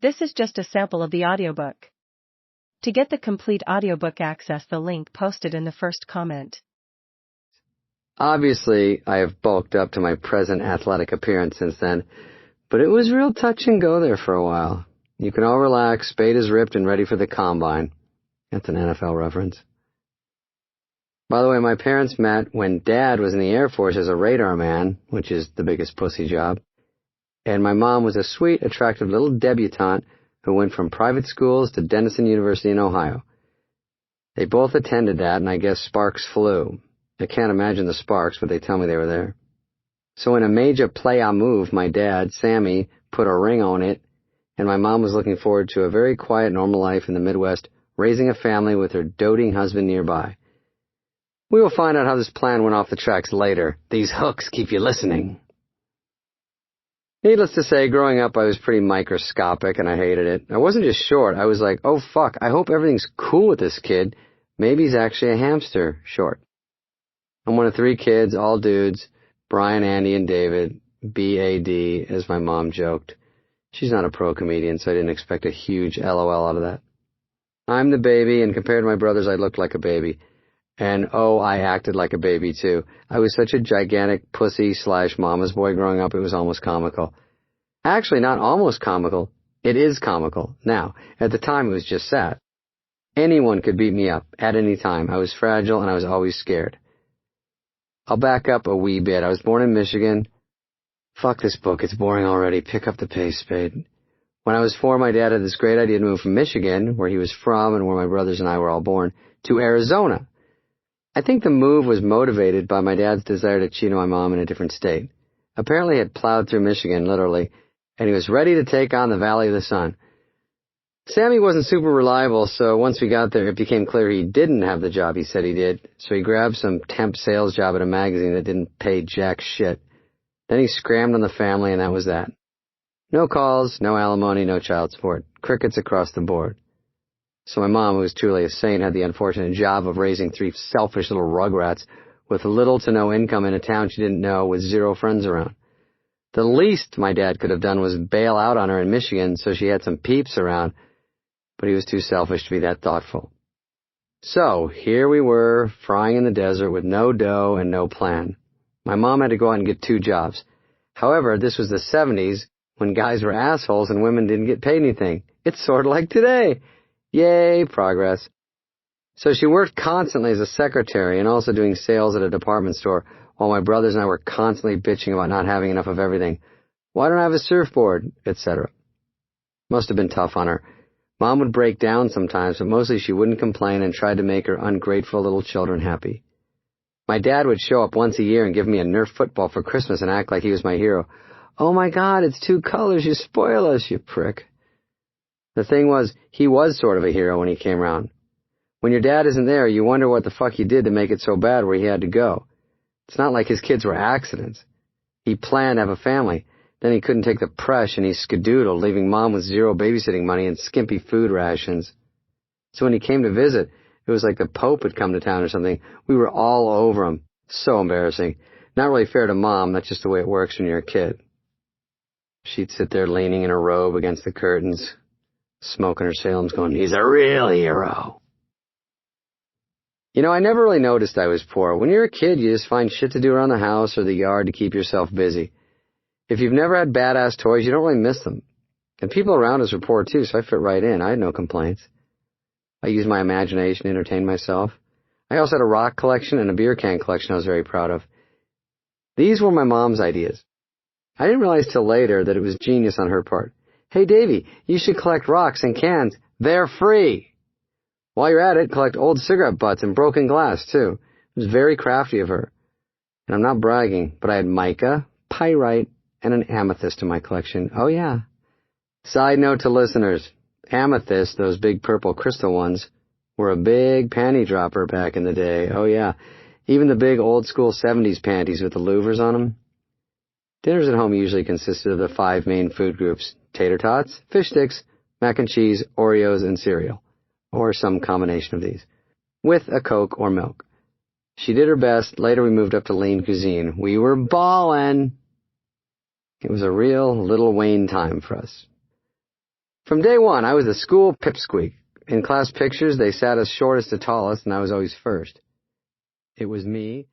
This is just a sample of the audiobook. To get the complete audiobook, access the link posted in the first comment. Obviously, I have bulked up to my present athletic appearance since then, but it was real touch and go there for a while. You can all relax, Spade is ripped and ready for the combine. That's an NFL reference. By the way, my parents met when Dad was in the Air Force as a radar man, which is the biggest pussy job, and my mom was a sweet, attractive little debutante who went from private schools to Denison University in Ohio. They both attended that, and I guess sparks flew. I can't imagine the sparks, but they tell me they were there. So in a major play-a move, my dad, Sammy, put a ring on it, and my mom was looking forward to a very quiet, normal life in the Midwest, raising a family with her doting husband nearby. We will find out how this plan went off the tracks later. These hooks keep you listening. Needless to say, growing up I was pretty microscopic and I hated it. I wasn't just short, I was like, oh fuck, I hope everything's cool with this kid. Maybe he's actually a hamster short. I'm one of 3 kids, all dudes, Brian, Andy, and David, B-A-D, as my mom joked. She's not a pro comedian, so I didn't expect a huge LOL out of that. I'm the baby, and compared to my brothers, I looked like a baby. And oh, I acted like a baby, too. I was such a gigantic pussy/mama's boy growing up, it was almost comical. Actually, not almost comical. It is comical. Now, at the time, it was just sad. Anyone could beat me up at any time. I was fragile, and I was always scared. I'll back up a wee bit. I was born in Michigan. Fuck this book, it's boring already. Pick up the pace, Spade. When I was 4, my dad had this great idea to move from Michigan, where he was from and where my brothers and I were all born, to Arizona. I think the move was motivated by my dad's desire to cheat on my mom in a different state. Apparently he had plowed through Michigan, literally, and he was ready to take on the Valley of the Sun. Sammy wasn't super reliable, so once we got there, it became clear he didn't have the job he said he did, so he grabbed some temp sales job at a magazine that didn't pay jack shit. Then he scrammed on the family, and that was that. No calls, no alimony, no child support. Crickets across the board. So my mom, who was truly a saint, had the unfortunate job of raising 3 selfish little rugrats with little to no income in a town she didn't know with 0 friends around. The least my dad could have done was bail out on her in Michigan so she had some peeps around, but he was too selfish to be that thoughtful. So here we were, frying in the desert with no dough and no plan. My mom had to go out and get 2 jobs. However, this was the 70s, when guys were assholes and women didn't get paid anything. It's sort of like today. Yay, progress. So she worked constantly as a secretary and also doing sales at a department store, while my brothers and I were constantly bitching about not having enough of everything. Why don't I have a surfboard, etc. Must have been tough on her. Mom would break down sometimes, but mostly she wouldn't complain and tried to make her ungrateful little children happy. My dad would show up once a year and give me a Nerf football for Christmas and act like he was my hero. Oh my God, it's 2 colors, you spoil us, you prick. The thing was, he was sort of a hero when he came around. When your dad isn't there, you wonder what the fuck he did to make it so bad where he had to go. It's not like his kids were accidents. He planned to have a family. Then he couldn't take the press and he skedoodled, leaving Mom with 0 babysitting money and skimpy food rations. So when he came to visit, it was like the Pope had come to town or something. We were all over him. So embarrassing. Not really fair to Mom, that's just the way it works when you're a kid. She'd sit there leaning in her robe against the curtains, smoking her Salem's going, he's a real hero. You know, I never really noticed I was poor. When you're a kid, you just find shit to do around the house or the yard to keep yourself busy. If you've never had badass toys, you don't really miss them. And people around us were poor too, so I fit right in. I had no complaints. I used my imagination to entertain myself. I also had a rock collection and a beer can collection I was very proud of. These were my mom's ideas. I didn't realize till later that it was genius on her part. Hey, Davy, you should collect rocks and cans. They're free. While you're at it, collect old cigarette butts and broken glass, too. It was very crafty of her. And I'm not bragging, but I had mica, pyrite, and an amethyst in my collection. Oh, yeah. Side note to listeners, amethyst, those big purple crystal ones, were a big panty dropper back in the day. Oh, yeah. Even the big old-school 70s panties with the louvers on them. Dinners at home usually consisted of the 5 main food groups: tater tots, fish sticks, mac and cheese, Oreos, and cereal, or some combination of these, with a Coke or milk. She did her best. Later we moved up to lean cuisine. We were ballin'. It was a real Little Wayne time for us. From day one, I was the school pipsqueak. In class pictures, they sat us shortest to tallest, and I was always first. It was me